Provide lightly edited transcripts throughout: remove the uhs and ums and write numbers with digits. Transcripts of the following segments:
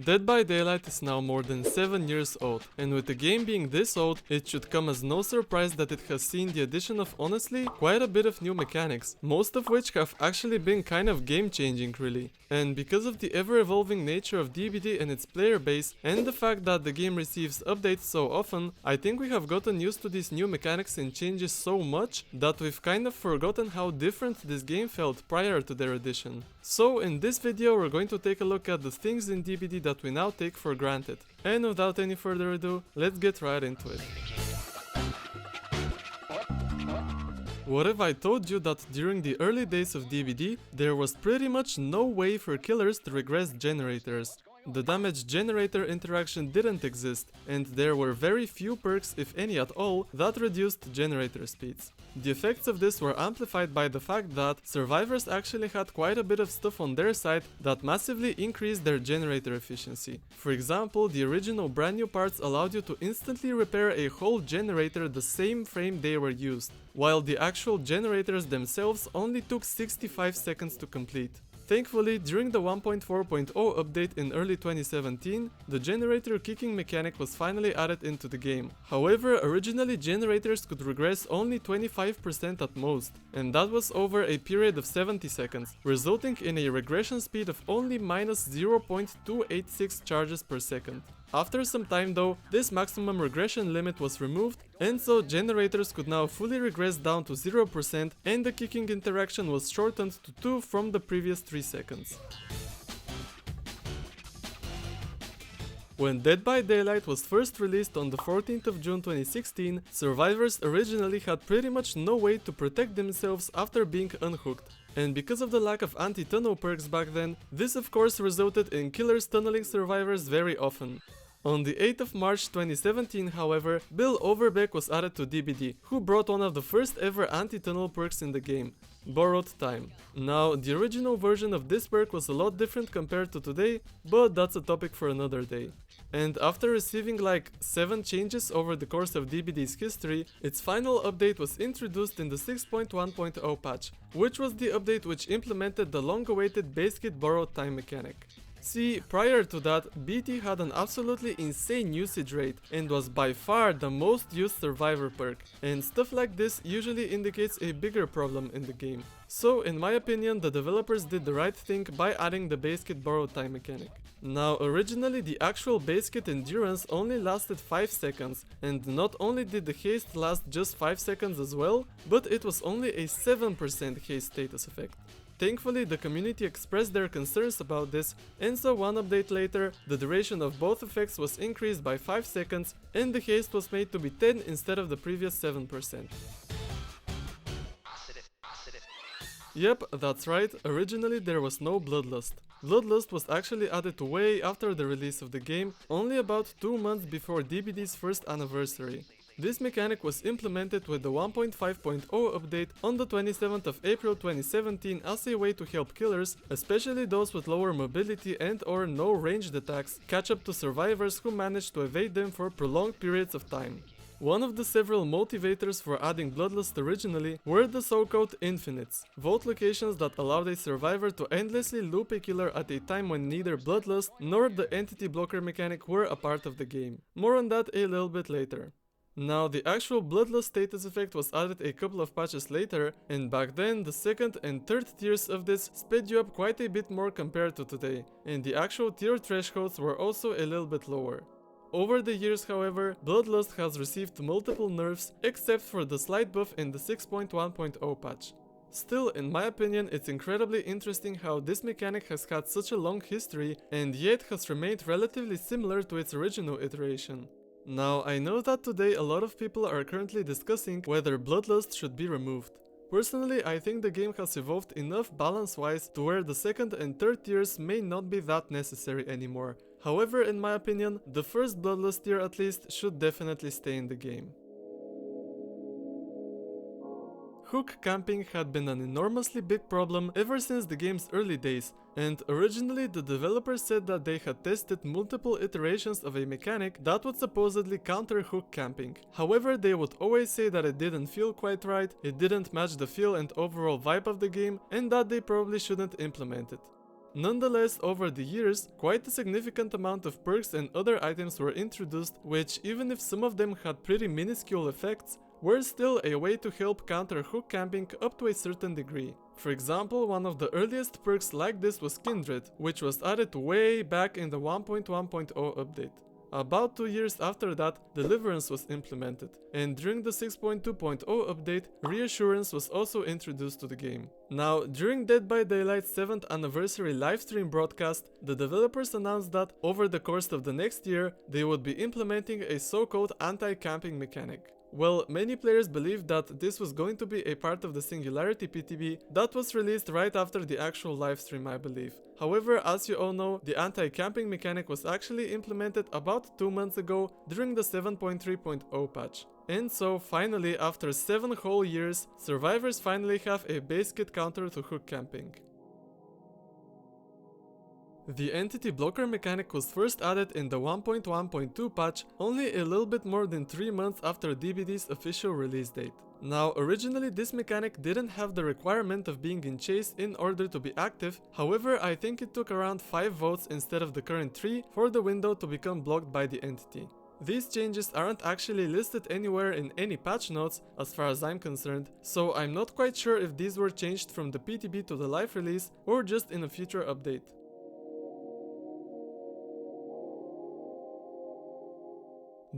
Dead by Daylight is now more than 7 years old, and with the game being this old, it should come as no surprise that it has seen the addition of honestly quite a bit of new mechanics, most of which have actually been kind of game changing really. And because of the ever evolving nature of DBD and its player base, and the fact that the game receives updates so often, I think we have gotten used to these new mechanics and changes so much that we've kind of forgotten how different this game felt prior to their addition. So in this video we're going to take a look at the things in DBD that we now take for granted. And without any further ado, let's get right into it. What if I told you that during the early days of DBD, there was pretty much no way for killers to regress generators? The damage generator interaction didn't exist, and there were very few perks, if any at all, that reduced generator speeds. The effects of this were amplified by the fact that survivors actually had quite a bit of stuff on their side that massively increased their generator efficiency. For example, the original brand new parts allowed you to instantly repair a whole generator the same frame they were used, while the actual generators themselves only took 65 seconds to complete. Thankfully, during the 1.4.0 update in early 2017, the generator kicking mechanic was finally added into the game. However, originally generators could regress only 25% at most, and that was over a period of 70 seconds, resulting in a regression speed of only minus 0.286 charges per second. After some time though, this maximum regression limit was removed, and so generators could now fully regress down to 0%, and the kicking interaction was shortened to 2 from the previous 3 seconds. When Dead by Daylight was first released on the 14th of June 2016, survivors originally had pretty much no way to protect themselves after being unhooked. And because of the lack of anti-tunnel perks back then, this of course resulted in killers tunneling survivors very often. On the 8th of March 2017, however, Bill Overbeck was added to DBD, who brought one of the first ever anti-tunnel perks in the game, Borrowed Time. Now, the original version of this perk was a lot different compared to today, but that's a topic for another day. And after receiving like 7 changes over the course of DBD's history, its final update was introduced in the 6.1.0 patch, which was the update which implemented the long-awaited base kit Borrowed Time mechanic. See, prior to that, BT had an absolutely insane usage rate and was by far the most used survivor perk, and stuff like this usually indicates a bigger problem in the game. So in my opinion, the developers did the right thing by adding the base kit Borrowed Time mechanic. Now originally the actual base kit endurance only lasted 5 seconds, and not only did the haste last just 5 seconds as well, but it was only a 7% haste status effect. Thankfully, the community expressed their concerns about this, and so one update later, the duration of both effects was increased by 5 seconds, and the haste was made to be 10 instead of the previous 7%. Yep, that's right, originally there was no Bloodlust. Bloodlust was actually added way after the release of the game, only about 2 months before DBD's first anniversary. This mechanic was implemented with the 1.5.0 update on the 27th of April 2017 as a way to help killers, especially those with lower mobility and or no ranged attacks, catch up to survivors who managed to evade them for prolonged periods of time. One of the several motivators for adding Bloodlust originally were the so-called infinites, vault locations that allowed a survivor to endlessly loop a killer at a time when neither Bloodlust nor the entity blocker mechanic were a part of the game. More on that a little bit later. Now, the actual Bloodlust status effect was added a couple of patches later, and back then the second and third tiers of this sped you up quite a bit more compared to today, and the actual tier thresholds were also a little bit lower. Over the years, however, Bloodlust has received multiple nerfs, except for the slight buff in the 6.1.0 patch. Still, in my opinion, it's incredibly interesting how this mechanic has had such a long history, and yet has remained relatively similar to its original iteration. Now, I know that today a lot of people are currently discussing whether Bloodlust should be removed. Personally, I think the game has evolved enough balance-wise to where the second and third tiers may not be that necessary anymore. However, in my opinion, the first Bloodlust tier at least should definitely stay in the game. Hook camping had been an enormously big problem ever since the game's early days, and originally the developers said that they had tested multiple iterations of a mechanic that would supposedly counter hook camping. However, they would always say that it didn't feel quite right, it didn't match the feel and overall vibe of the game, and that they probably shouldn't implement it. Nonetheless, over the years, quite a significant amount of perks and other items were introduced, which, even if some of them had pretty minuscule effects, were still a way to help counter hook camping up to a certain degree. For example, one of the earliest perks like this was Kindred, which was added way back in the 1.1.0 update. About 2 years after that, Deliverance was implemented, and during the 6.2.0 update, Reassurance was also introduced to the game. Now, during Dead by Daylight's 7th anniversary livestream broadcast, the developers announced that, over the course of the next year, they would be implementing a so-called anti-camping mechanic. Well, many players believed that this was going to be a part of the Singularity PTB that was released right after the actual livestream, I believe. However, as you all know, the anti-camping mechanic was actually implemented about 2 months ago during the 7.3.0 patch. And so, finally, after 7 whole years, survivors finally have a base kit counter to hook camping. The entity blocker mechanic was first added in the 1.1.2 patch only a little bit more than 3 months after DBD's official release date. Now, originally this mechanic didn't have the requirement of being in chase in order to be active, however I think it took around 5 votes instead of the current 3 for the window to become blocked by the entity. These changes aren't actually listed anywhere in any patch notes as far as I'm concerned, so I'm not quite sure if these were changed from the PTB to the live release or just in a future update.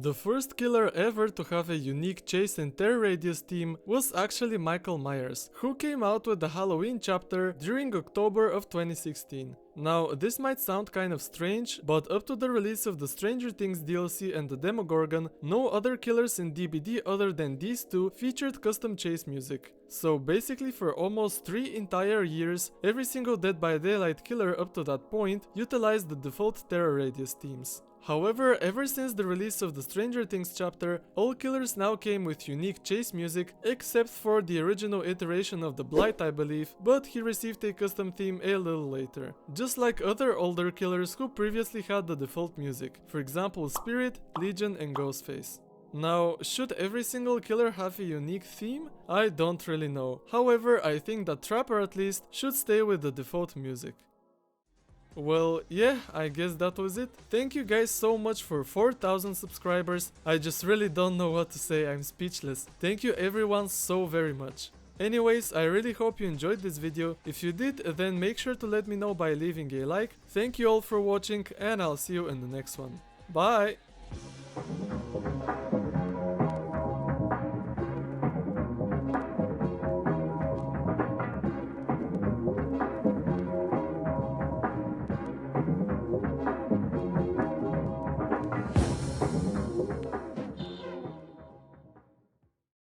The first killer ever to have a unique chase and tear radius theme was actually Michael Myers, who came out with the Halloween chapter during October of 2016. Now, this might sound kind of strange, but up to the release of the Stranger Things DLC and the Demogorgon, no other killers in DBD other than these two featured custom chase music. So basically for almost 3 entire years, every single Dead by Daylight killer up to that point utilized the default terror radius themes. However, ever since the release of the Stranger Things chapter, all killers now came with unique chase music, except for the original iteration of the Blight, I believe, but he received a custom theme a little later. Just like other older killers who previously had the default music, for example Spirit, Legion and Ghostface. Now, should every single killer have a unique theme? I don't really know. However, I think that Trapper at least should stay with the default music. Well, yeah, I guess that was it. Thank you guys so much for 4,000 subscribers. I just really don't know what to say, I'm speechless. Thank you everyone so very much. Anyways, I really hope you enjoyed this video. If you did, then make sure to let me know by leaving a like. Thank you all for watching and I'll see you in the next one. Bye!